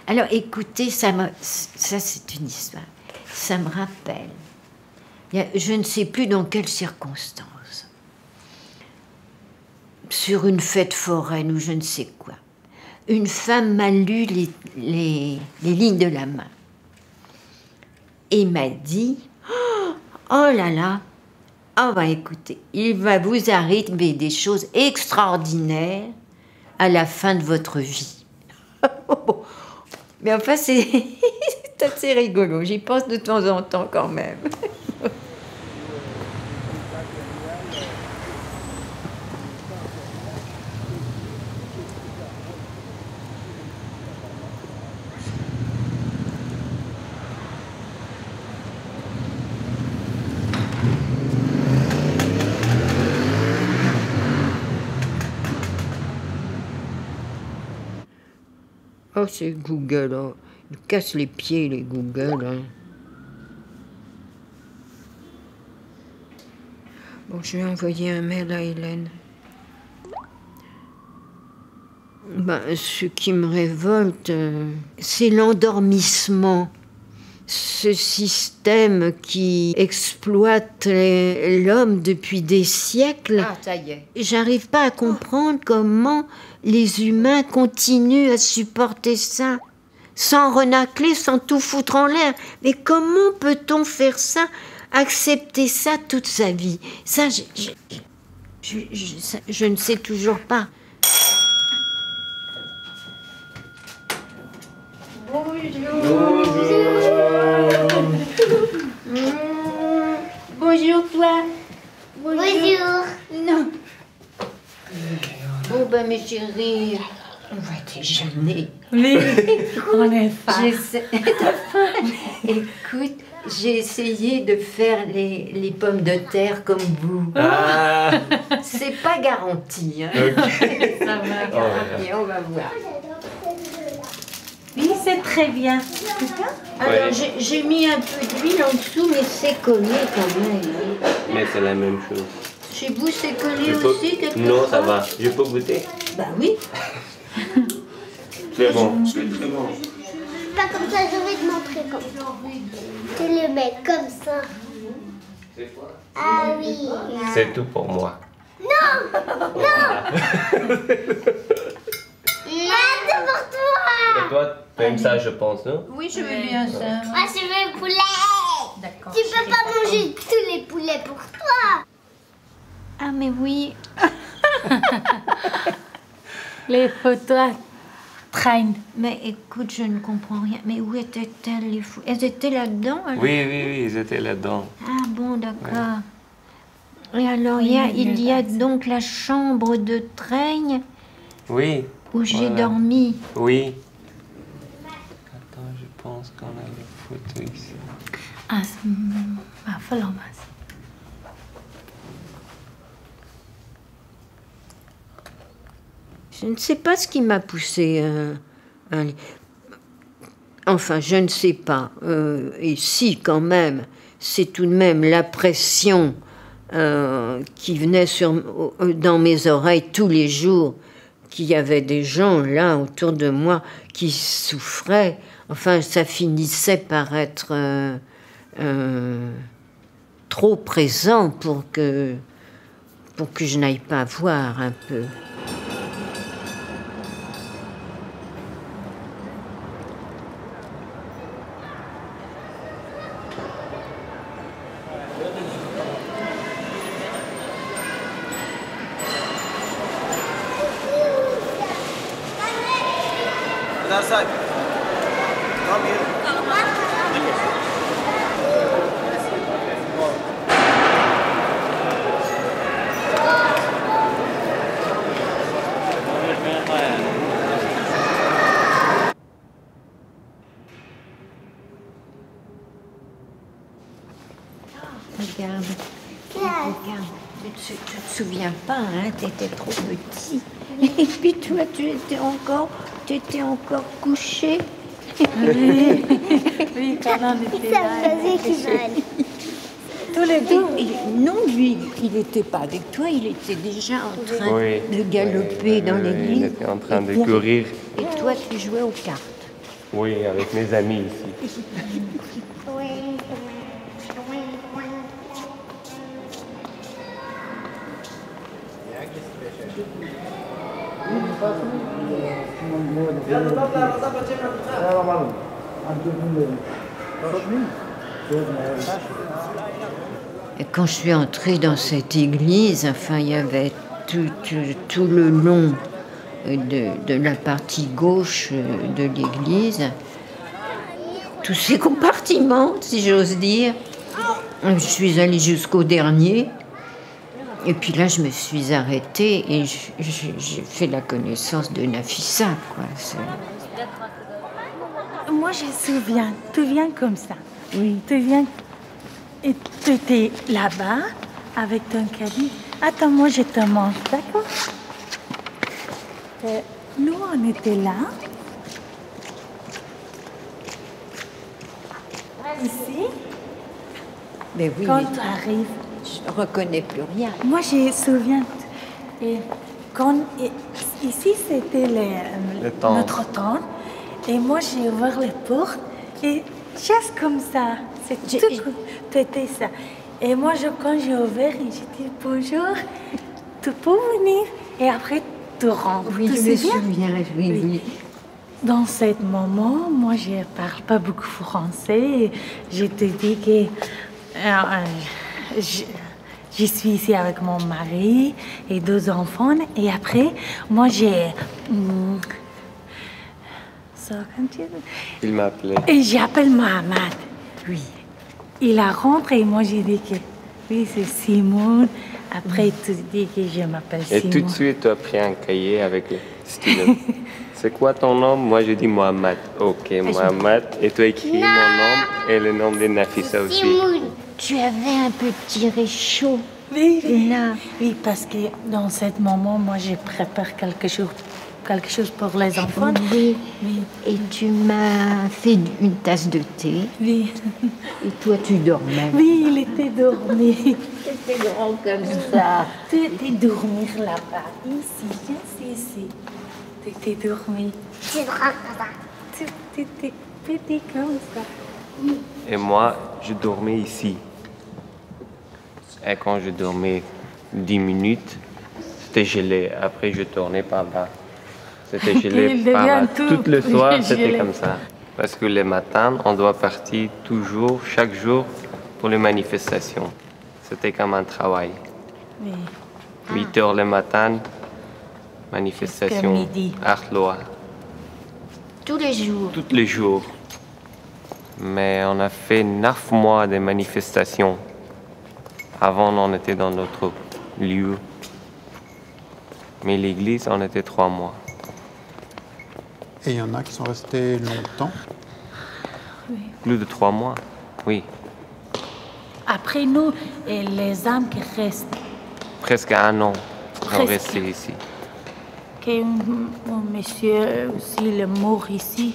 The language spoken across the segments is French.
Alors, écoutez, ça c'est une histoire. Ça me rappelle. Je ne sais plus dans quelles circonstances. Sur une fête foraine ou je ne sais quoi. Une femme m'a lu les lignes de la main. Et m'a dit, oh là là, oh bah écoutez, il va vous arriver des choses extraordinaires à la fin de votre vie. Mais enfin, c'est assez rigolo. J'y pense de temps en temps quand même. Oh, c'est Google, oh. Ils cassent les pieds, les Google. Hein. Bon, je vais envoyer un mail à Hélène. Ben, ce qui me révolte, c'est l'endormissement. Ce système qui exploite l'homme depuis des siècles. Ah, ça y est. J'arrive pas à comprendre comment les humains continuent à supporter ça, sans renacler, sans tout foutre en l'air. Mais comment peut-on faire ça, accepter ça toute sa vie? Ça, je ne sais toujours pas. Bonjour toi. Bonjour. Non. Bon ben mes chéris, on va déjeuner. Oui, on est fan. Écoute, j'ai essayé de faire les pommes de terre comme vous. Ah. C'est pas garanti. Hein. Okay. Ça va. Garanti, on va voir. Oui, c'est très bien. Alors Ouais. j'ai mis un peu d'huile en dessous, mais c'est collé quand même. Mais c'est la même chose. Chez vous, c'est collé Je peux- aussi quelque Non, chose? ça va. Je peux goûter. Bah oui. C'est bon. Pas comme ça, je vais te montrer comment. Tu le mets comme ça. Ah oui. C'est tout pour moi. Ah, c'est pour toi. Et toi, t'aimes ça, je pense, non? Oui, je veux bien ça. Moi, je veux le poulet. D'accord. Tu peux pas manger tous les poulets pour toi. Ah mais oui. Les photos traînent. Mais écoute, je ne comprends rien. Mais où étaient-elles les fous? Elles étaient là-dedans alors? Oui, ils étaient là-dedans. Ah bon, d'accord. Et alors, il y a donc la chambre de Traigne Oui. où j'ai Voilà. dormi. Oui. Attends, je pense qu'on a les photos ici. Ah, follow us. Je ne sais pas ce qui m'a poussé à aller. Enfin, je ne sais pas. Et si, quand même, c'est tout de même la pression qui venait dans mes oreilles tous les jours, qu'il y avait des gens là autour de moi qui souffraient. Enfin, ça finissait par être trop présent pour que je n'aille pas voir un peu. Outside. Come here. Regarde. Regarde. Tu te souviens pas, hein, t'étais trop petit. Et puis toi, tu étais encore couché. Oui, quand on était Ça là. me faisait mal. Tous les deux. Non, lui, il n'était pas avec toi, il était déjà en train Oui. de galoper dans Oui, l'église. il était en train de Et toi- courir. Et toi, tu jouais aux cartes. Oui, avec mes amis ici. Et quand je suis entrée dans cette église, enfin, il y avait tout le long de la partie gauche de l'église, tous ces compartiments, si j'ose dire. Je suis allée jusqu'au dernier. Et puis là, je me suis arrêtée et j'ai fait la connaissance de Nafissa, quoi. Moi, je me souviens, tu viens comme ça. Oui. Tu viens et tu étais là-bas avec ton caddie. Attends, moi, je te montre, d'accord? Nous, on était là. Ici. Mais oui, Quand mais tu arrives. je ne reconnais plus rien. Moi, je me souviens. Et ici, c'était notre tente. Et moi, j'ai ouvert les portes. Et juste comme ça. C'est tout était ça. Et moi, quand j'ai ouvert, j'ai dit bonjour. Tu peux venir. Et après, tu rentres. Oui, tu je me souviens. Oui. Dans ce moment, moi, je ne parle pas beaucoup français. Je te dis que je suis ici avec mon mari et 2 enfants. Et après, moi, j'ai... Il m'appelait. Et j'appelle Mohamed. Oui. Il a rentré et moi, j'ai dit que... Oui, c'est Simone. Après, tu dis que je m'appelle Et Simone. tout de suite, tu as pris un cahier avec le stylo. C'est quoi ton nom? Moi, je dis Mohamed. Ok, Mohamed. Et tu as écrit mon nom et le nom de Nafissa aussi. Simone. Tu avais un petit réchaud. Oui, Là. oui, parce que dans ce moment, moi, je prépare quelque chose pour les enfants. Oui. Oui. Et tu m'as fait une tasse de thé. Oui. Et toi, tu dormais. Oui, il était dormi. C'était grand comme ça. Tu étais dormir là-bas. Ici. Tu étais dormi. C'est grand comme ça. Tu étais petit comme ça. Et moi, je dormais ici. Et quand je dormais 10 minutes, c'était gelé. Après, je tournais par là. C'était gelé Il par là. devient Tout le soir, gelé. c'était comme ça. Parce que le matin, on doit partir toujours, chaque jour, pour les manifestations. C'était comme un travail. Oui. 8 heures le matin, manifestation, Jusqu'à midi. Arlois, Tous les jours. tous les jours. Mais on a fait 9 mois de manifestations. Avant, on était dans notre lieu. Mais l'église, on était 3 mois. Et il y en a qui sont restés longtemps. Plus de 3 mois, oui. Après nous, et les âmes qui restent. Presque 1 an, on Presque. restait ici. Que mon monsieur aussi, il est mort ici.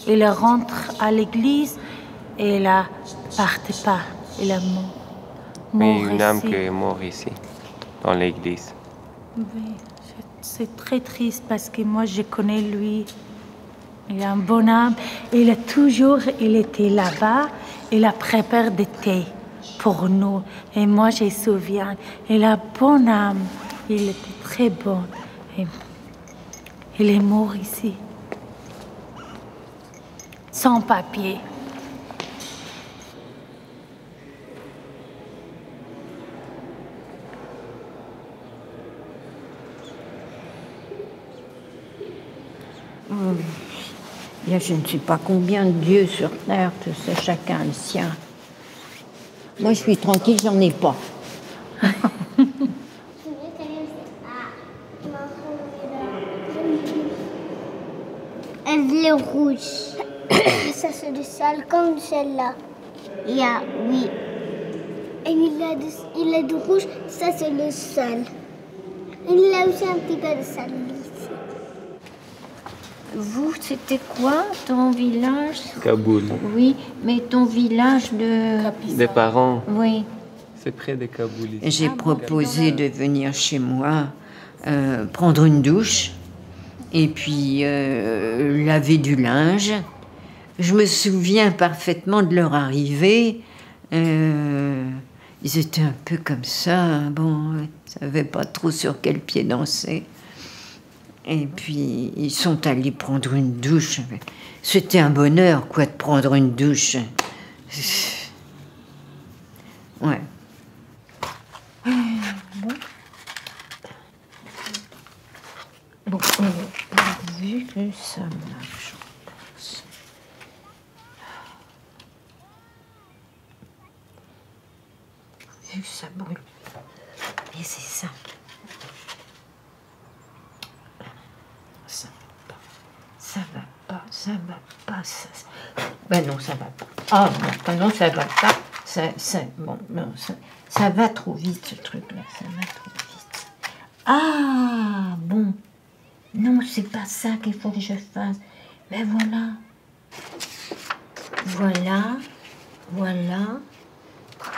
Il rentre à l'église et il ne partait pas. Il est mort. Mais Mort une âme ici. qui est morte ici, dans l'église. Oui, c'est très triste parce que moi, je connais lui. Il a un bon âme. Il était là-bas. Il a préparé des thés pour nous. Et moi, je me souviens, il a bonne âme. Il était très bon. Et il est mort ici. Sans papier. Il y a je ne sais pas combien de dieux sur terre, tout ça, chacun le sien. Moi, je suis tranquille, j'en ai pas. Elle est rouge. Ça, c'est du sale comme celle-là. Il y a, oui. Et il a du rouge, ça, c'est le sale. Il a aussi un petit peu de sale ici. Vous, c'était quoi ton village? Kaboul. Oui, mais ton village de... Des parents, Oui. c'est près de Kaboul ici. J'ai proposé de venir chez moi, prendre une douche, et puis laver du linge, Je me souviens parfaitement de leur arrivée. Ils étaient un peu comme ça, bon, ils ne savaient pas trop sur quel pied danser. Et puis, ils sont allés prendre une douche. C'était un bonheur, quoi, de prendre une douche. Ouais. Bon, vu que ça marche, vu que ça brûle, et c'est ça. Ça va pas, ça va pas, ça. Ben non, ça va pas. Ah non, ça va pas. Bon, non, ça va trop vite, ce truc-là, ça va trop vite. Ah, bon. Non, c'est pas ça qu'il faut que je fasse. Mais voilà.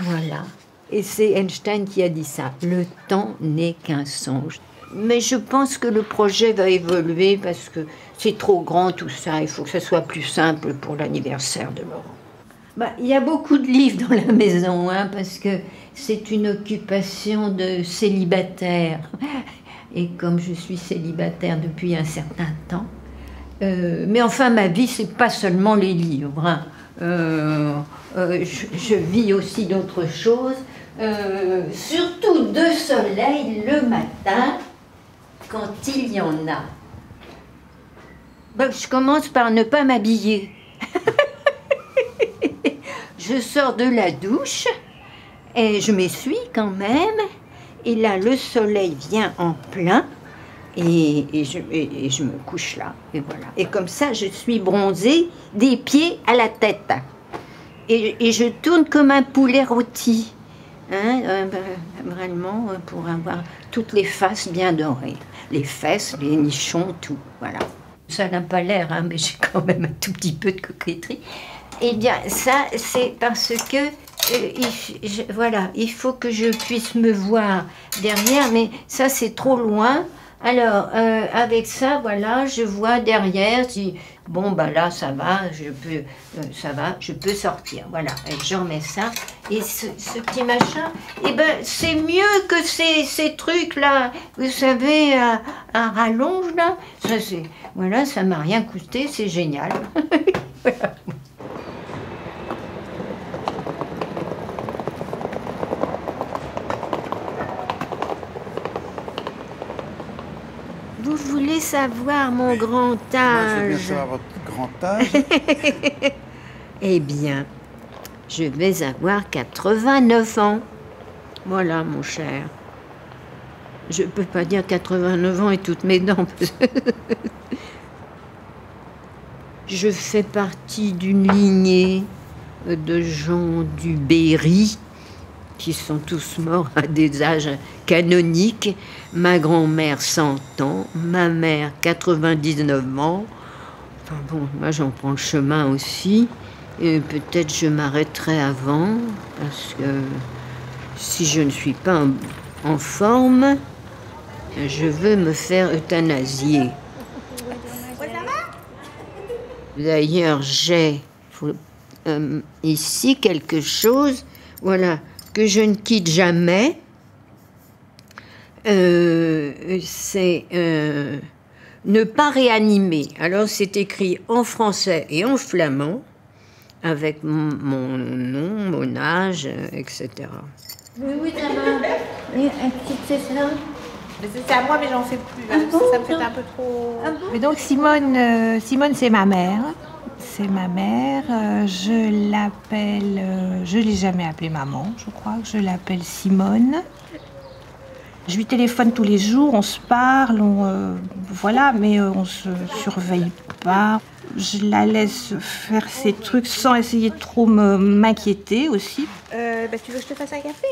Voilà. Et c'est Einstein qui a dit ça. Le temps n'est qu'un songe. Mais je pense que le projet va évoluer parce que c'est trop grand tout ça. Il faut que ça soit plus simple pour l'anniversaire de Laurent. Il y a beaucoup de livres dans la maison, hein, parce que c'est une occupation de célibataire. Et comme je suis célibataire depuis un certain temps, mais enfin ma vie c'est pas seulement les livres. Hein. Je vis aussi d'autres choses, surtout de soleil le matin quand il y en a. Je commence par ne pas m'habiller. Je sors de la douche et je m'essuie quand même. Et là, le soleil vient en plein et je me couche là. Et voilà. Et comme ça, je suis bronzée des pieds à la tête. Et je tourne comme un poulet rôti. Hein, vraiment, pour avoir toutes les faces bien dorées. Les fesses, les nichons, tout. Voilà. Ça n'a pas l'air, hein, mais j'ai quand même un tout petit peu de coquetterie. Eh bien, ça, c'est parce que, voilà, il faut que je puisse me voir derrière, mais ça, c'est trop loin. Alors, avec ça, voilà, je vois derrière, si, bon, là, ça va, je peux sortir, voilà. Et je remets ça, et ce petit machin, eh ben, c'est mieux que ces trucs-là, vous savez, à rallonge, là, ça, voilà, ça m'a rien coûté, c'est génial. Voilà. Vous voulez savoir mon grand âge? Moi, je veux bien savoir votre grand âge. Eh bien, je vais avoir 89 ans. Voilà, mon cher. Je ne peux pas dire 89 ans et toutes mes dents. Je fais partie d'une lignée de gens du Berry qui sont tous morts à des âges canoniques. Ma grand-mère 100 ans, ma mère 99 ans. Enfin bon, moi j'en prends le chemin aussi. Et peut-être je m'arrêterai avant, parce que si je ne suis pas en forme, je veux me faire euthanasier. D'ailleurs, j'ai ici quelque chose, voilà, que je ne quitte jamais. C'est ne pas réanimer. Alors c'est écrit en français et en flamand, avec mon nom, mon âge, etc. Oui, ça va. C'est ça. C'est à moi, mais j'en fais plus. Ah bon, ça me fait un peu trop. Ah bon? Mais donc Simone, c'est ma mère. C'est ma mère. Je l'appelle. Je l'ai jamais appelée maman. Je crois que je l'appelle Simone. Je lui téléphone tous les jours. On se parle. Voilà, mais on se surveille pas. Je la laisse faire ses trucs sans essayer de trop m'inquiéter aussi. Tu veux que je te fasse un café?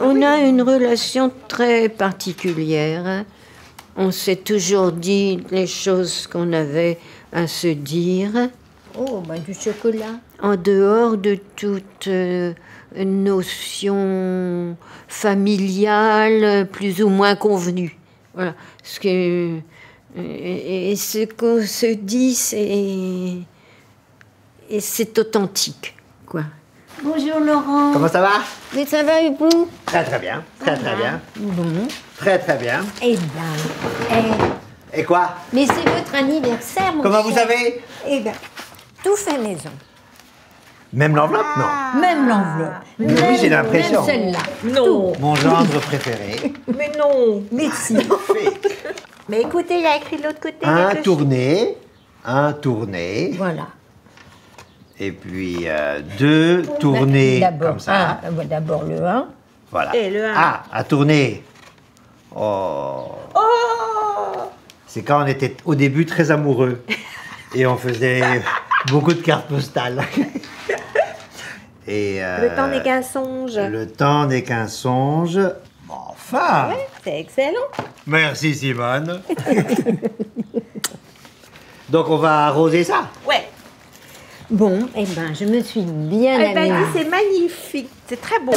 On a une relation très particulière. On s'est toujours dit les choses qu'on avait à se dire. Oh, du chocolat. En dehors de toute notion familiale plus ou moins convenue. Voilà. Et ce qu'on se dit, et c'est authentique, quoi. Bonjour Laurent. Comment ça va? Mais ça va et vous? Très très bien, très très bien. Bon. Très très bien. Eh ben, Et quoi? mais c'est votre anniversaire, mon Comment cher. vous savez? Eh ben, tout fait maison. Même l'enveloppe, non? Même l'enveloppe. Oui, j'ai l'impression. Même celle-là. Non. Mon gendre préféré. Mais non. Merci. Fait. Mais écoutez, il a écrit de l'autre côté. Un quelque tourné, Voilà. et puis deux tournées D'abord, comme ça. d'abord le 1. Voilà. Et le un. Ah, à tourner. Oh. C'est quand on était au début très amoureux et on faisait beaucoup de cartes postales. Et, Le temps n'est qu'un songe. Le temps n'est qu'un songe. Enfin. C'est excellent. Merci Simone. Donc on va arroser ça. Ouais. Bon, eh ben, je me suis bien Eh ben, amusée. c'est magnifique. C'est très beau.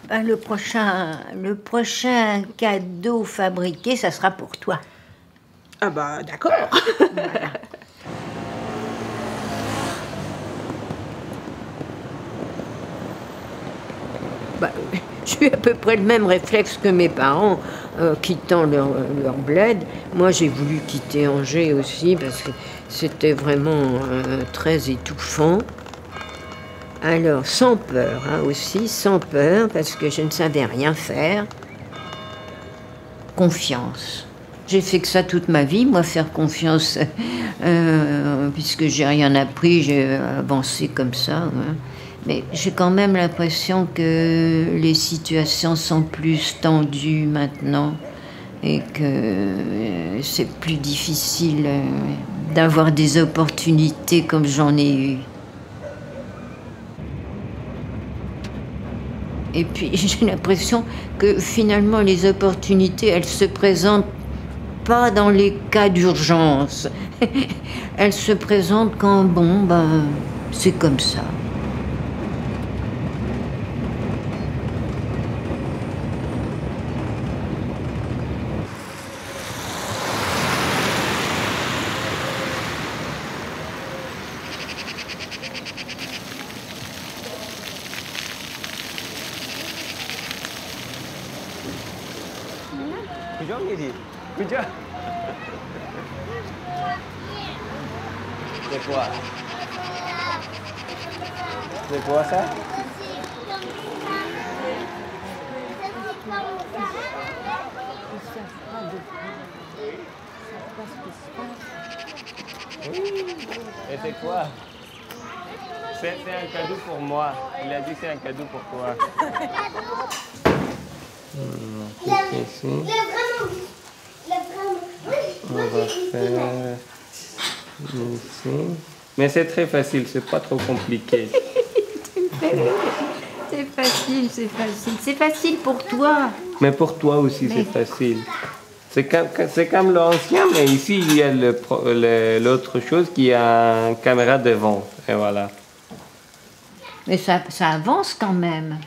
Ben, le prochain cadeau fabriqué, ça sera pour toi. Ah bah d'accord. Bah, j'ai eu à peu près le même réflexe que mes parents, quittant leur bled. Moi, j'ai voulu quitter Angers aussi parce que c'était vraiment très étouffant. Alors, sans peur aussi, sans peur, parce que je ne savais rien faire. Confiance. J'ai fait que ça toute ma vie, moi, faire confiance, puisque j'ai rien appris, j'ai avancé comme ça. Hein. Mais j'ai quand même l'impression que les situations sont plus tendues maintenant et que c'est plus difficile d'avoir des opportunités comme j'en ai eu. Et puis j'ai l'impression que finalement les opportunités, elles se présentent pas dans les cas d'urgence. Elles se présentent quand, bon, ben, c'est comme ça. C'est quoi? C'est quoi ça? Et c'est quoi? C'est un cadeau pour moi. Il a dit c'est un cadeau pour toi. Ici. On va faire ici. Mais c'est très facile, c'est pas trop compliqué. C'est facile, c'est facile. C'est facile pour toi. Mais pour toi aussi, c'est facile. C'est comme l'ancien, mais ici, il y a l'autre chose qui a une caméra devant. Et voilà. Mais ça avance quand même.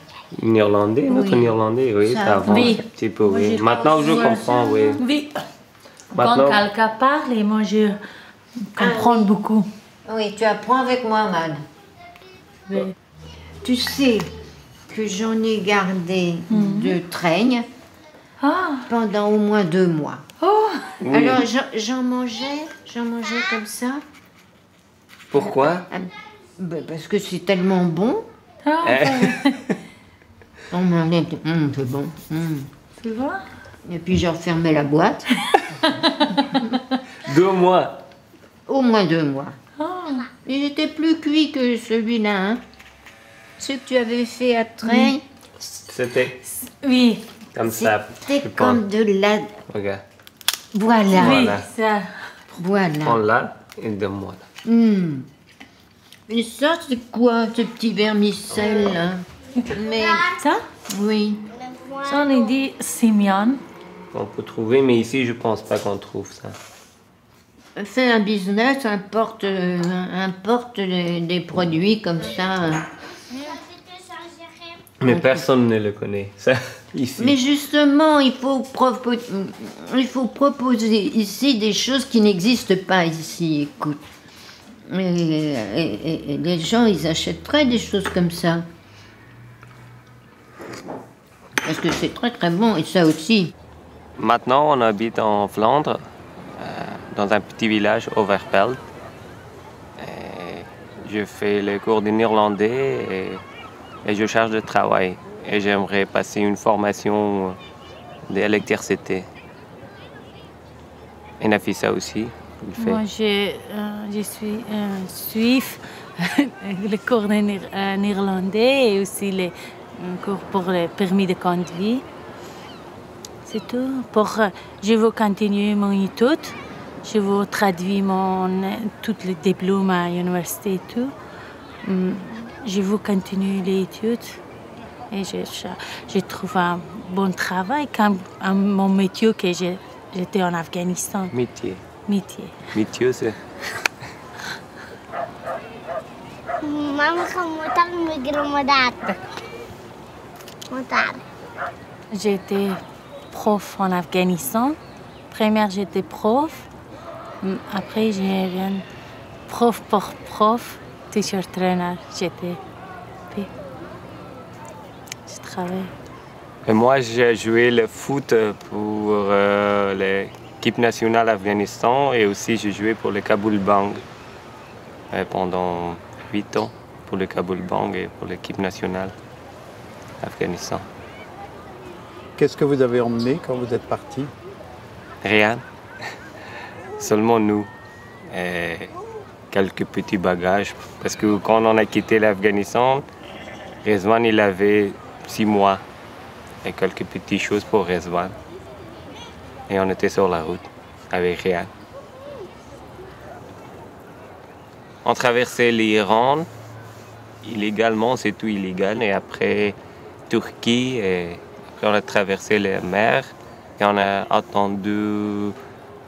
Néerlandais, notre Oui. néerlandais, oui, Ça ça avance oui. un petit peu, Moi, oui. j'ai Maintenant, je pas- comprends, oui. Oui. Maintenant- Quand quelqu'un parle, et moi je comprends beaucoup. Oui, tu apprends avec moi, Man. Oui. Tu sais que j'en ai gardé de traînes Ah, pendant au moins 2 mois. oh, Oui. Alors j'en mangeais comme ça. Pourquoi? Ben, parce que c'est tellement bon. ah, On m'en est, c'est bon. tu vois? Et puis je refermais la boîte. 2 mois. Au moins 2 mois. Ah, Il était plus cuit que celui-là. Hein. Ce que tu avais fait à train, C'était oui, comme ça. c'était je pense. comme de la... Regarde. Voilà. oui, Voilà. ça. Voilà. Prends-la et donne-moi. Et ça, c'est quoi, ce petit vermicelle là? Mais, Ça, oui. ça on est dit Simeon. On peut trouver, mais ici, je pense pas qu'on trouve ça. Fais un business, importe des produits comme ça. Mais personne ne le connaît, ça, ici. Mais justement, il faut proposer ici des choses qui n'existent pas ici, écoute. Et les gens, ils achèteraient des choses comme ça. Parce que c'est très très bon, et ça aussi. Maintenant, on habite en Flandre, dans un petit village, Overpelt. Je fais les cours de néerlandais et je cherche de travail. Et j'aimerais passer une formation d'électricité. Et Nafissa aussi, il fait. Moi, je suis suisse, le cours de néerlandais et aussi les cours pour le permis de conduire. C'est tout. Je veux continuer mon étude. Je veux traduire tous les diplômes à l'université et tout. Je veux continuer les études. Et je trouve un bon travail comme mon métier que j'étais en Afghanistan. Métier. Métier. Métier, c'est... J'étais prof en Afghanistan. Première, j'étais prof. Après, je viens prof pour prof, teacher trainer. Je travaille. Et moi, j'ai joué le foot pour l'équipe nationale Afghanistan et aussi j'ai joué pour le Kaboul Bang pendant 8 ans pour le Kaboul Bang et pour l'équipe nationale Afghanistan. Qu'est-ce que vous avez emmené quand vous êtes parti? Rien. Seulement nous. Et quelques petits bagages. Parce que quand on a quitté l'Afghanistan, Rezwan, il avait 6 mois. Et quelques petites choses pour Rezwan. Et on était sur la route avec rien. On traversait l'Iran. Illégalement, c'est tout illégal. Et après, Turquie. Et après, on a traversé la mer. Et on a attendu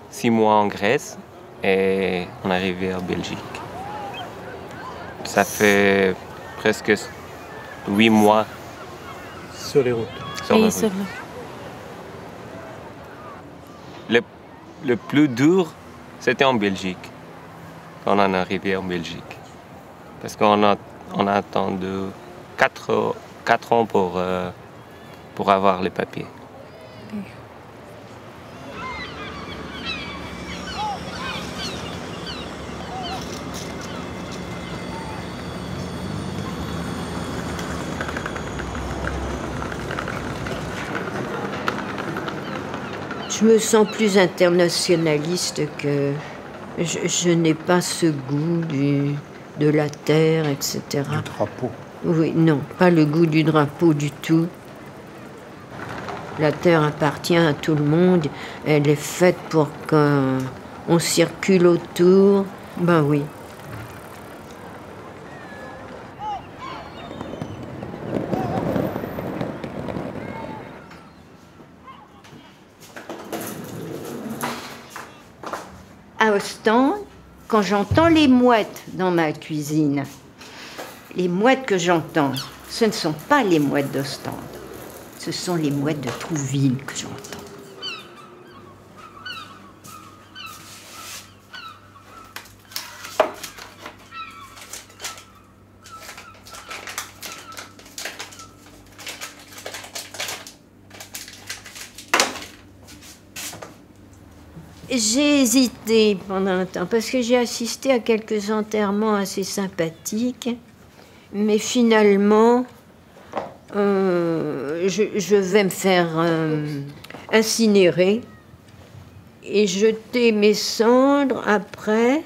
6 mois en Grèce. Et on est arrivé en Belgique. Ça fait presque 8 mois. Sur les routes. Le plus dur, c'était en Belgique. Quand on est arrivé en Belgique. Parce qu'on a attendu 4 ans pour avoir les papiers. Je me sens plus internationaliste que... Je n'ai pas ce goût de la terre, etc. Du drapeau. Oui, non, pas le goût du drapeau du tout. La terre appartient à tout le monde. Elle est faite pour qu'on circule autour. Ben oui. À Ostende, quand j'entends les mouettes dans ma cuisine, les mouettes que j'entends, ce ne sont pas les mouettes d'Ostende, ce sont les mouettes de Trouville que j'entends. J'ai hésité pendant un temps parce que j'ai assisté à quelques enterrements assez sympathiques, mais finalement, je vais me faire incinérer et jeter mes cendres après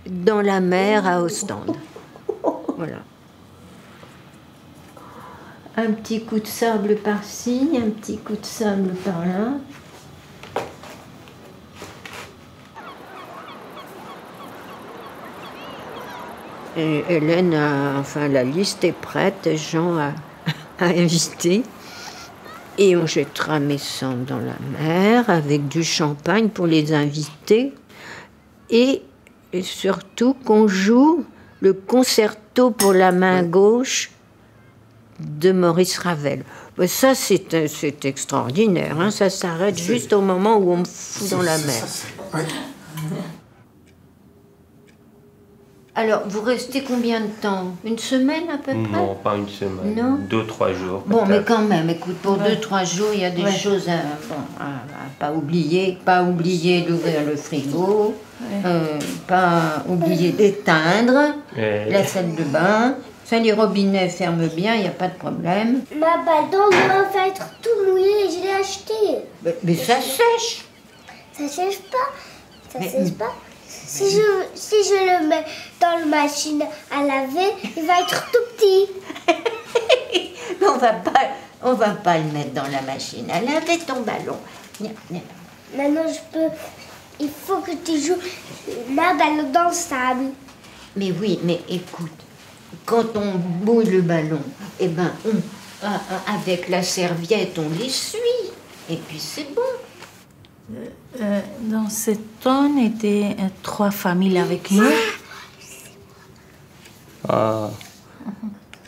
dans la mer à Ostende. Voilà. Un petit coup de sable par-ci, un petit coup de sable par-là. Et Hélène la liste est prête, des gens à inviter. Et on jettera mes cendres dans la mer avec du champagne pour les invités. Et surtout qu'on joue le concerto pour la main gauche de Maurice Ravel. Ça, c'est extraordinaire. Hein, ça s'arrête juste au moment où on me fout dans la mer. Alors, vous restez combien de temps? Une semaine à peu près? Non, pas une semaine. Non. 2-3 jours. Bon, mais peut-être. quand même, écoute, pour 2-3 jours, il y a des choses à pas oublier. Pas oublier d'ouvrir le frigo, pas oublier d'éteindre la salle de bain. Ça, les robinets ferment bien, il n'y a pas de problème. Ma ballon doit être tout mouillé et je l'ai acheté. Mais ça sèche. Ça sèche pas. Ça Mais- sèche pas. Si je le mets dans la machine à laver, il va être tout petit. Mais on va pas le mettre dans la machine à laver ton ballon. Maintenant, il faut que tu joues la ballon dans le sable. Mais oui, mais écoute, quand on mouille le ballon, eh ben, avec la serviette, on l'essuie. Et puis c'est bon. Dans ce temps, on était 3 familles avec nous. Ah,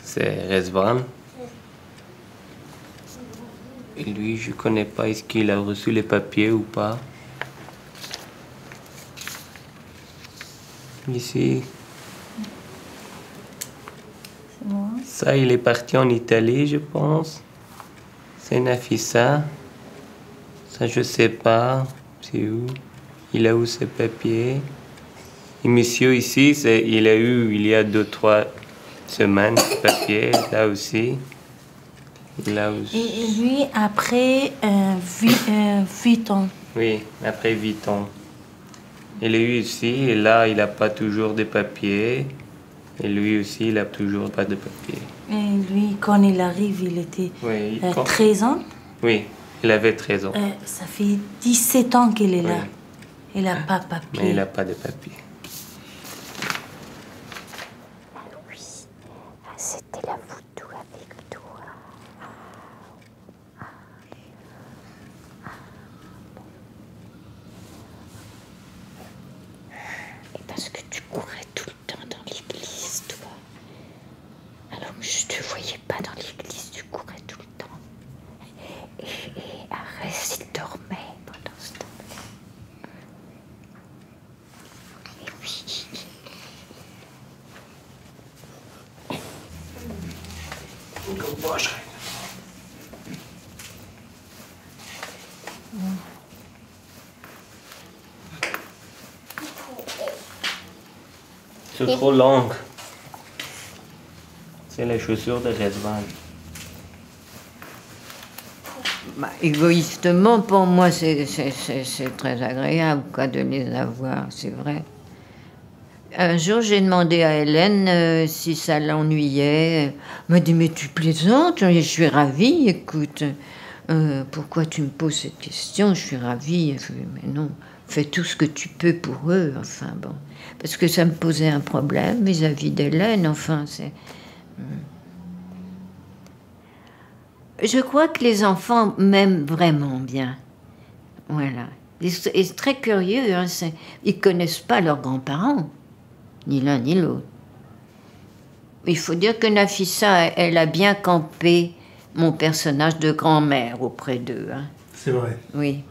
c'est Rezvan. Et lui, je connais pas. Est-ce qu'il a reçu les papiers ou pas? Ici. C'est moi. Ça, il est parti en Italie, je pense. C'est Nafissa. Ça, je sais pas. C'est où? Il a où ses papiers? Et monsieur ici, il a eu, il y a 2-3 semaines, ses papiers. Là aussi. Là aussi. Et lui, après 8 ans. Oui, après 8 ans. Il est eu ici, et là, il n'a pas toujours de papiers. Et lui aussi, il n'a toujours pas de papiers. Et lui, quand il arrive, il était Oui, 13 ans. oui, il avait 13 ans. Ça fait 17 ans qu'il est là. Oui. Il n'a pas de papier. Mais il n'a pas de papiers. C'était la photo avec toi. Et parce que tu courais tout le temps dans l'église, toi. Alors que je te voyais pas dans l'église, tu courais tout le temps. Et Arès, il dormait pendant ce temps-là. Et oui. C'est trop long. C'est les chaussures de Rezvan. Bah, égoïstement, pour moi, c'est très agréable quoi, de les avoir, c'est vrai. Un jour, j'ai demandé à Hélène si ça l'ennuyait. Elle m'a dit, mais tu plaisantes, je suis ravie, écoute. Pourquoi tu me poses cette question? Je suis ravie. Je lui ai dit, mais non, fais tout ce que tu peux pour eux, enfin bon. Parce que ça me posait un problème vis-à-vis d'Hélène, enfin, c'est... Je crois que les enfants m'aiment vraiment bien. Voilà. Et c'est très curieux, hein, ils connaissent pas leurs grands-parents, ni l'un ni l'autre. Il faut dire que Nafissa, elle a bien campé mon personnage de grand-mère auprès d'eux. Hein. C'est vrai. Oui.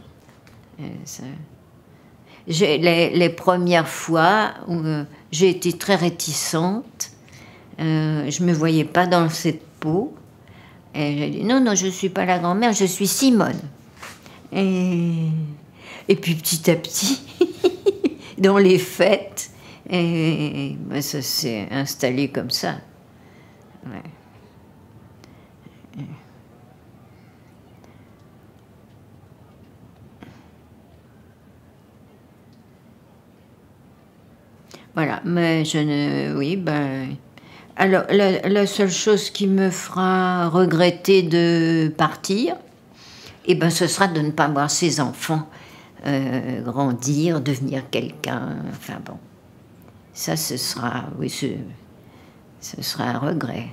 Les premières fois où j'ai été très réticente, je me voyais pas dans cette peau. Et j'ai dit, non, je ne suis pas la grand-mère, je suis Simone. Et puis petit à petit, dans les fêtes, ça s'est installé comme ça. Ouais. Voilà, mais je ne... Oui, ben... Alors, la seule chose qui me fera regretter de partir, eh ben, ce sera de ne pas voir ses enfants grandir, devenir quelqu'un. Enfin bon, ça, ce sera, oui, ce sera un regret.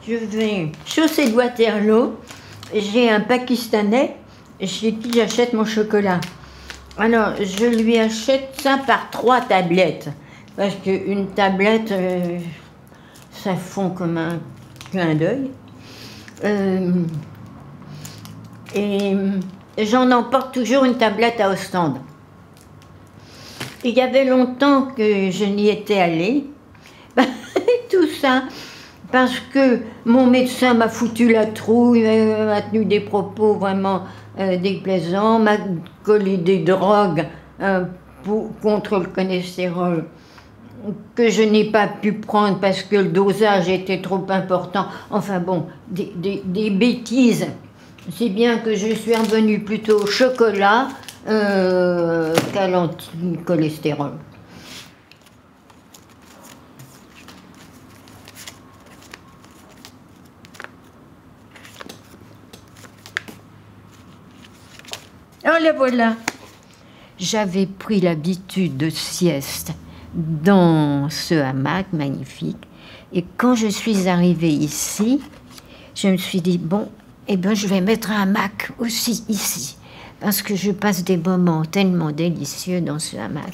Je vais chaussée de Waterloo. J'ai un Pakistanais chez qui j'achète mon chocolat. Alors, je lui achète ça par 3 tablettes. parce qu'une tablette, ça fond comme un clin d'œil. Et j'en emporte toujours une tablette à Ostende. Il y avait longtemps que je n'y étais allée. Tout ça, parce que mon médecin m'a foutu la trouille, m'a tenu des propos vraiment déplaisants, m'a collé des drogues contre le cholestérol que je n'ai pas pu prendre parce que le dosage était trop important. Enfin bon, des bêtises. C'est bien que je suis revenue plutôt au chocolat qu'à l'anti-cholestérol. Oh la voilà. J'avais pris l'habitude de sieste dans ce hamac magnifique. Et quand je suis arrivée ici, je me suis dit, bon, eh ben, je vais mettre un hamac aussi ici. Parce que je passe des moments tellement délicieux dans ce hamac.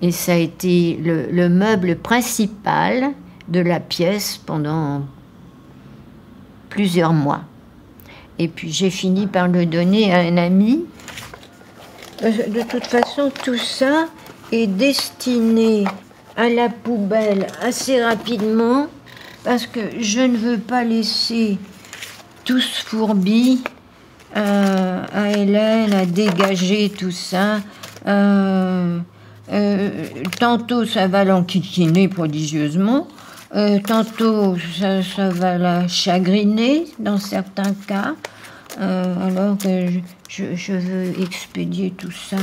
Et ça a été le meuble principal de la pièce pendant plusieurs mois. Et puis j'ai fini par le donner à un ami. De toute façon, tout ça est destiné à la poubelle assez rapidement parce que je ne veux pas laisser tout ce fourbi à Hélène à dégager tout ça. Tantôt, ça va l'enquiquiner prodigieusement. Tantôt, ça va la chagriner dans certains cas. Alors que je veux expédier tout ça.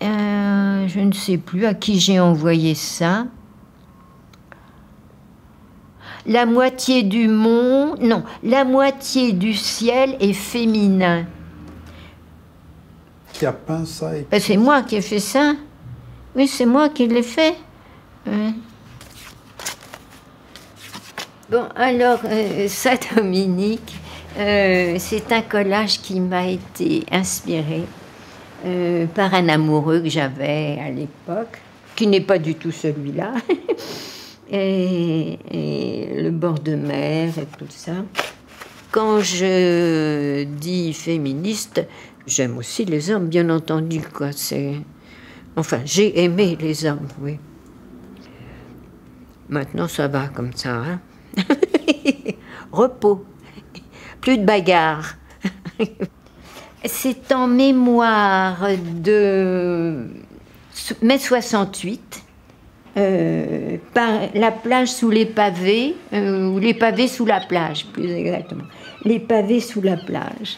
Je ne sais plus à qui j'ai envoyé ça. La moitié du monde, non, la moitié du ciel est féminin. Qui a peint ça et... Ben, c'est moi qui ai fait ça. Oui, c'est moi qui l'ai fait. Bon, alors, ça, Dominique, c'est un collage qui m'a été inspiré par un amoureux que j'avais à l'époque, qui n'est pas du tout celui-là, et le bord de mer et tout ça. Quand je dis féministe, j'aime aussi les hommes, bien entendu, quoi. Enfin, j'ai aimé les hommes, oui. Maintenant, ça va comme ça, hein. Repos, plus de bagarre. C'est en mémoire de mai 68, par la plage sous les pavés, ou les pavés sous la plage, plus exactement. Les pavés sous la plage.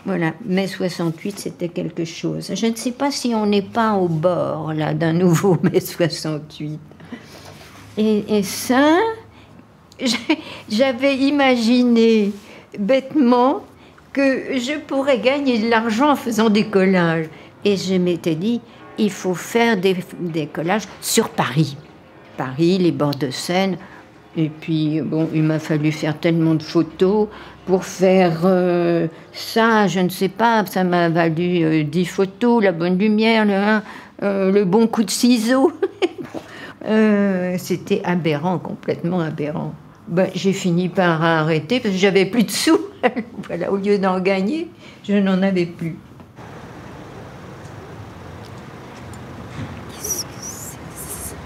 Voilà, mai 68, c'était quelque chose. Je ne sais pas si on n'est pas au bord, là, d'un nouveau mai 68. Et ça... J'avais imaginé bêtement que je pourrais gagner de l'argent en faisant des collages. Et je m'étais dit, il faut faire des collages sur Paris. Paris, les bords de Seine. Et puis, bon, il m'a fallu faire tellement de photos pour faire ça, je ne sais pas, ça m'a valu 10 photos, la bonne lumière, le bon coup de ciseau. C'était aberrant, complètement aberrant. Ben, j'ai fini par arrêter parce que j'avais plus de sous. Voilà, au lieu d'en gagner, je n'en avais plus. Qu'est-ce que c'est que ça?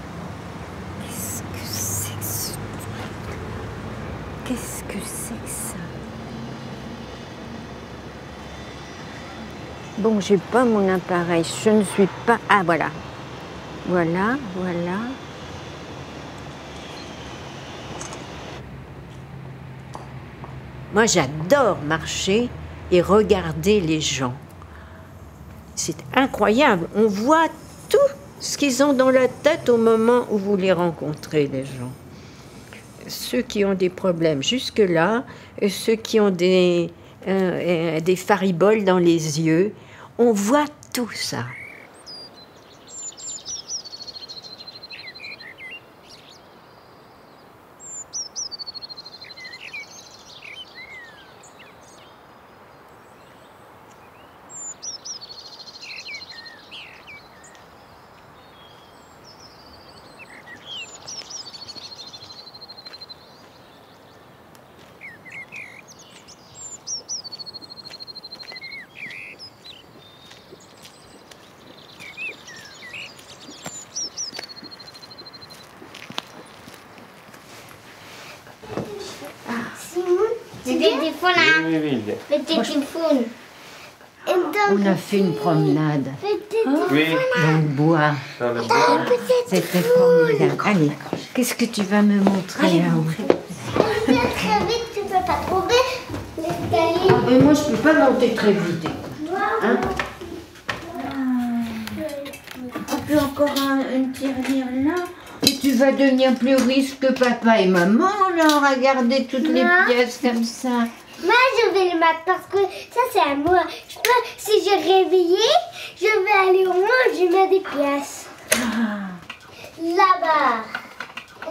Qu'est-ce que c'est que ce truc? Qu'est-ce que c'est que ça? Bon, j'ai pas mon appareil, je ne suis pas... Ah, voilà. Voilà, voilà. Moi, j'adore marcher et regarder les gens. C'est incroyable. On voit tout ce qu'ils ont dans la tête au moment où vous les rencontrez, les gens. Ceux qui ont des problèmes jusque-là, et ceux qui ont des fariboles dans les yeux, on voit tout ça. On a fait une promenade Oui. dans le bois. Dans le bois. C'était formidable. Allez, qu'est-ce que tu vas me montrer là-haut? Très vite, tu peux pas trouver l'escalier. Mais moi, je peux pas monter très vite. Hein? On peut encore une tirelire là. Et tu vas devenir plus riche que papa et maman, là, regarder toutes les pièces comme ça. Moi, je vais le mettre parce que ça, c'est à moi. Je peux, si je réveillais, je vais aller au moins, je mets des pièces. Là-bas.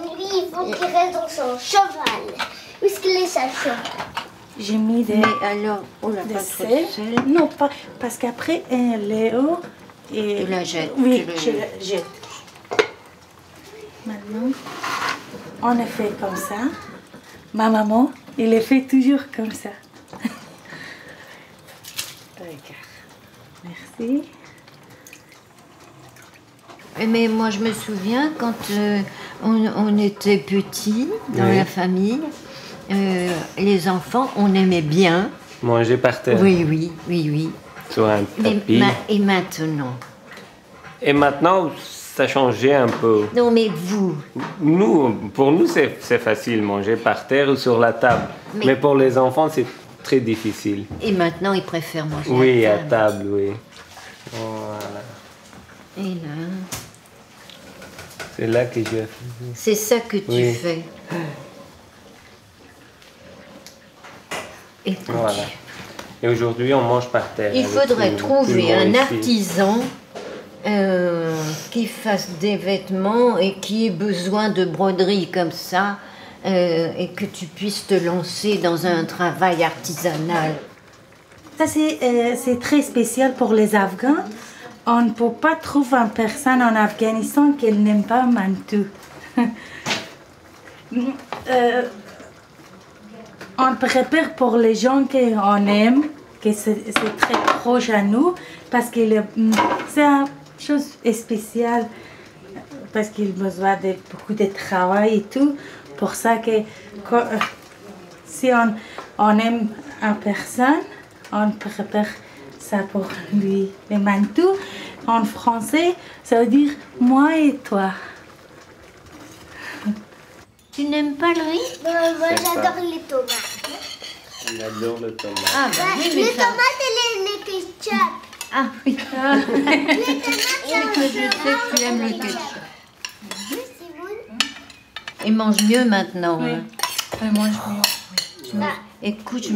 Lui, il faut qu'il reste dans son cheval. Où est-ce qu'il est, sa cheval? J'ai mis des... Mais alors, oh là, pas trop de sel. Non, pas, parce qu'après, Léo... Et... Tu la jettes. Oui, je la jette. Maintenant, on a fait comme ça. Ma maman, il est fait toujours comme ça. Regarde. Merci. Mais moi, je me souviens quand on était petits dans la famille, les enfants, on aimait bien. Manger par terre. Oui. Sur un tapis. Et maintenant? Et maintenant, ça a changé un peu. Non, mais vous? Pour nous, c'est facile, manger par terre ou sur la table. Mais pour les enfants, c'est très difficile. Et maintenant, ils préfèrent manger oui, à table. à table, oui. Voilà. Et là? C'est là que je... C'est ça que tu fais. Écoute, Voilà. Et aujourd'hui, on mange par terre. il avec faudrait tout le trouver un monde ici. artisan qui fasse des vêtements et qui ait besoin de broderie comme ça et que tu puisses te lancer dans un travail artisanal. Ça, c'est très spécial pour les Afghans. On ne peut pas trouver une personne en Afghanistan qui n'aime pas Mantou. On prépare pour les gens qu'on aime, que c'est très proche à nous, parce que c'est une chose spéciale, parce qu'il a besoin de beaucoup de travail et tout. Pour ça que si on aime une personne, on prépare ça pour lui. Le mantou, en français, ça veut dire moi et toi. Tu n'aimes pas le riz? Moi, j'adore les tomates. Il adore le tomate. Ah, bah oui, mais Les ça... tomates et les ketchup. Ah oui. Les tomates, Je sais que tu aimes le ketchup. Simone. Il mange mieux maintenant. Oui. Hein. Elle mange mieux. Écoute,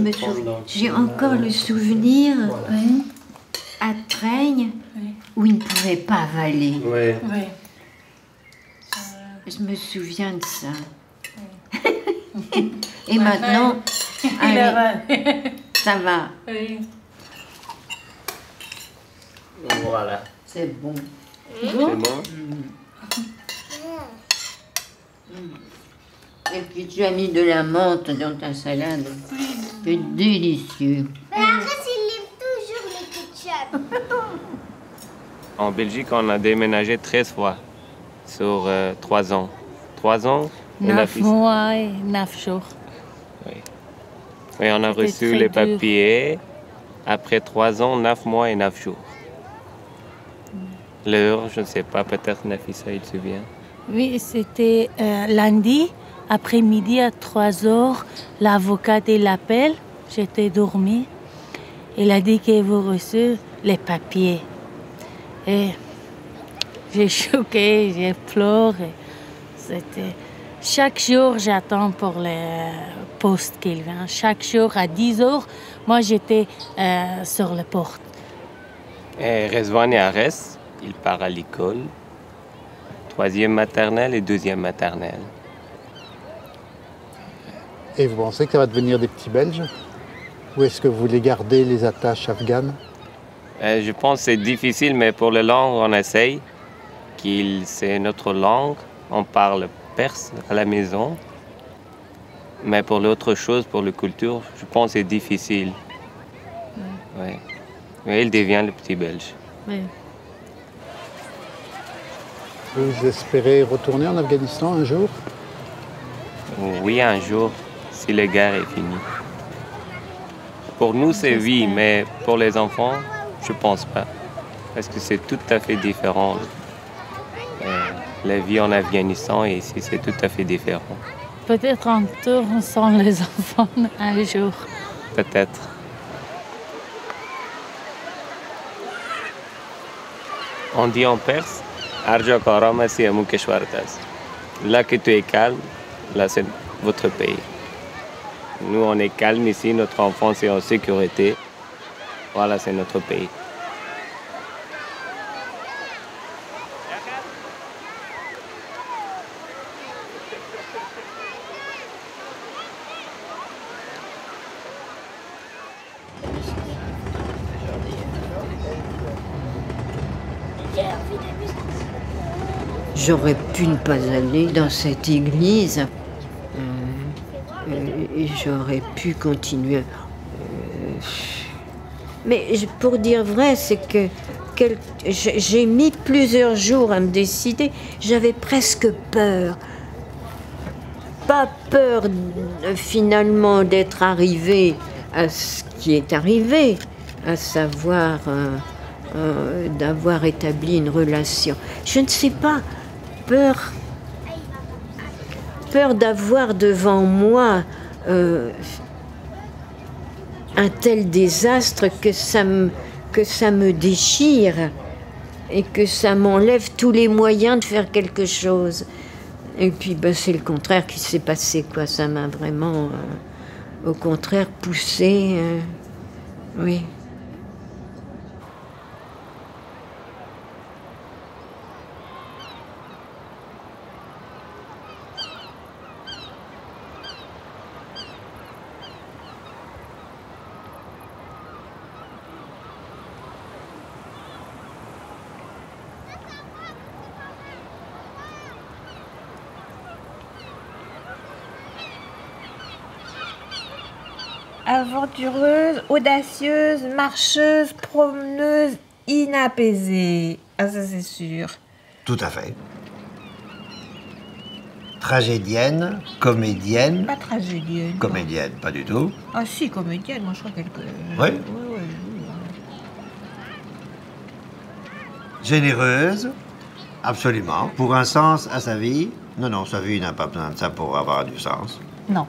j'ai encore le souvenir à Traigne où il ne pouvait pas avaler. Oui. Oui. Je me souviens de ça. Et maintenant, allez, ça va. Oui. Voilà. C'est bon. C'est bon? Et puis tu as mis de la menthe dans ta salade. C'est délicieux. Mais arrête, il aime toujours les ketchup. En Belgique, on a déménagé 13 fois sur 3 ans. 3 ans et 9 mois et 9 jours. Oui, on a reçu très les dur. papiers après 3 ans, 9 mois et 9 jours. L'heure, je ne sais pas, peut-être Nafissa, il se souvient. Oui, c'était lundi, après-midi à 3 heures. L'avocat l'appelle. J'étais dormie. Il a dit qu'il vous reçu les papiers. Et j'ai choqué, j'ai pleuré. C'était... Chaque jour, j'attends pour le poste qu'il vient. Chaque jour, à 10 heures, moi, j'étais sur la porte. Et Rezvan et Ares, il part à l'école. 3e maternelle et 2e maternelle. Et vous pensez que ça va devenir des petits Belges? Ou est-ce que vous voulez garder les attaches afghanes? Je pense que c'est difficile, mais pour la langue, on essaye. C'est notre langue. On parle perse à la maison. Mais pour l'autre chose, pour la culture, je pense que c'est difficile. Oui. Mais il devient le petit Belge. Oui. Vous espérez retourner en Afghanistan un jour? Oui, un jour, si la guerre est finie. Pour nous, c'est oui, mais pour les enfants, je pense pas. Parce que c'est tout à fait différent. La vie en Afghanistan et ici, c'est tout à fait différent. Peut-être un tour sans les enfants un jour. Peut-être. On dit en perse, Arja Karama si Amu Keshwartas. Là que tu es calme, là c'est votre pays. Nous, on est calme ici, notre enfance est en sécurité. Voilà, c'est notre pays. J'aurais pu ne pas aller dans cette église. Et j'aurais pu continuer. Mais pour dire vrai, c'est que j'ai mis plusieurs jours à me décider. J'avais presque peur. Pas peur finalement d'être arrivée à ce qui est arrivé, à savoir d'avoir établi une relation. Je ne sais pas, peur d'avoir devant moi un tel désastre que ça me déchire et que ça m'enlève tous les moyens de faire quelque chose. Et puis c'est le contraire qui s'est passé, quoi. Ça m'a vraiment, au contraire, poussé. Oui. Aventureuse, audacieuse, marcheuse, promeneuse, inapaisée. Ah, ça c'est sûr. Tout à fait. Tragédienne, comédienne. Pas tragédienne. Comédienne, pas du tout. Ah si, comédienne, moi je crois qu'elle... Oui. Ouais. Généreuse, absolument. Pour un sens à sa vie. Non, sa vie n'a pas besoin de ça pour avoir du sens. Non.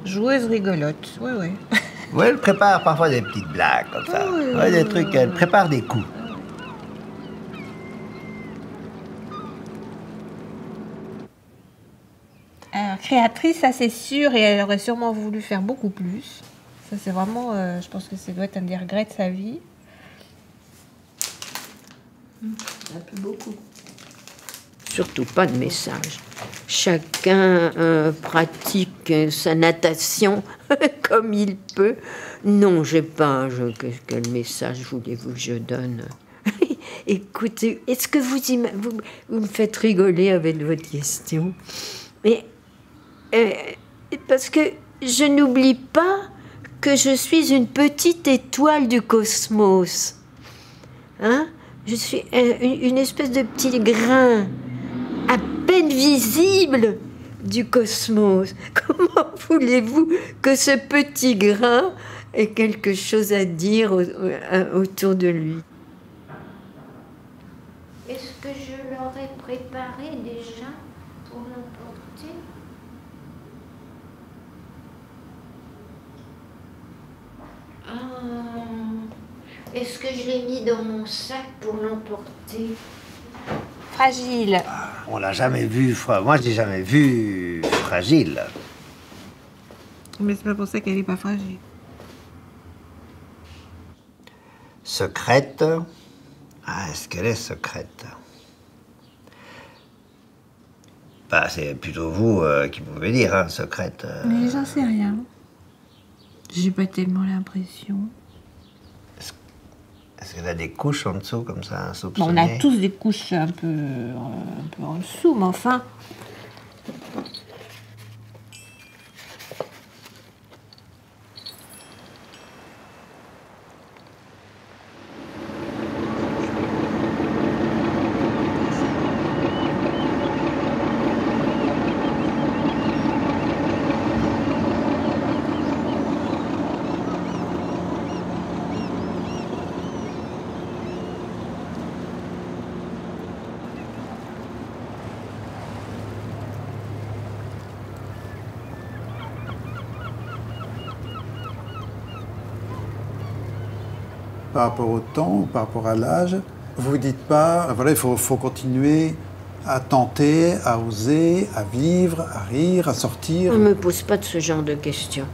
Joueuse rigolote, oui. Oui, elle prépare parfois des petites blagues comme ça. Oui, des trucs, elle prépare des coups. Alors, créatrice, ça c'est sûr, et elle aurait sûrement voulu faire beaucoup plus. Ça c'est vraiment, je pense que ça doit être un des regrets de sa vie. Un peu beaucoup. Surtout pas de message. Chacun pratique sa natation comme il peut. Non, j'ai pas. Quel message voulez-vous que je donne? Écoutez, est-ce que vous me faites rigoler avec votre question? Mais parce que je n'oublie pas que je suis une petite étoile du cosmos. Hein? Je suis une espèce de petit grain à peine visible du cosmos. Comment voulez-vous que ce petit grain ait quelque chose à dire autour de lui? Est-ce que je l'aurais préparé déjà pour l'emporter? Est-ce que je l'ai mis dans mon sac pour l'emporter? Fragile. On l'a jamais vu, moi je l'ai jamais vu fragile. Mais c'est pas pour ça qu'elle est pas fragile. Secrète. Ah, est-ce qu'elle est secrète? C'est plutôt vous qui pouvez dire, hein, secrète. Mais j'en sais rien. J'ai pas tellement l'impression. Est-ce qu'elle a des couches en dessous, comme ça, Bon, soupçonnées? on a tous des couches un peu en dessous, mais enfin... par rapport au temps ou par rapport à l'âge, vous ne dites pas, voilà, il faut continuer à tenter, à oser, à vivre, à rire, à sortir? On ne me pose pas de ce genre de questions.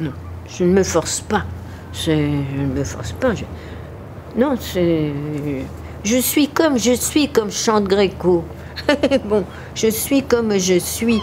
Non, je ne me force pas. Je ne me force pas. Non, c'est... Je suis comme chante Gréco. Bon, je suis comme je suis.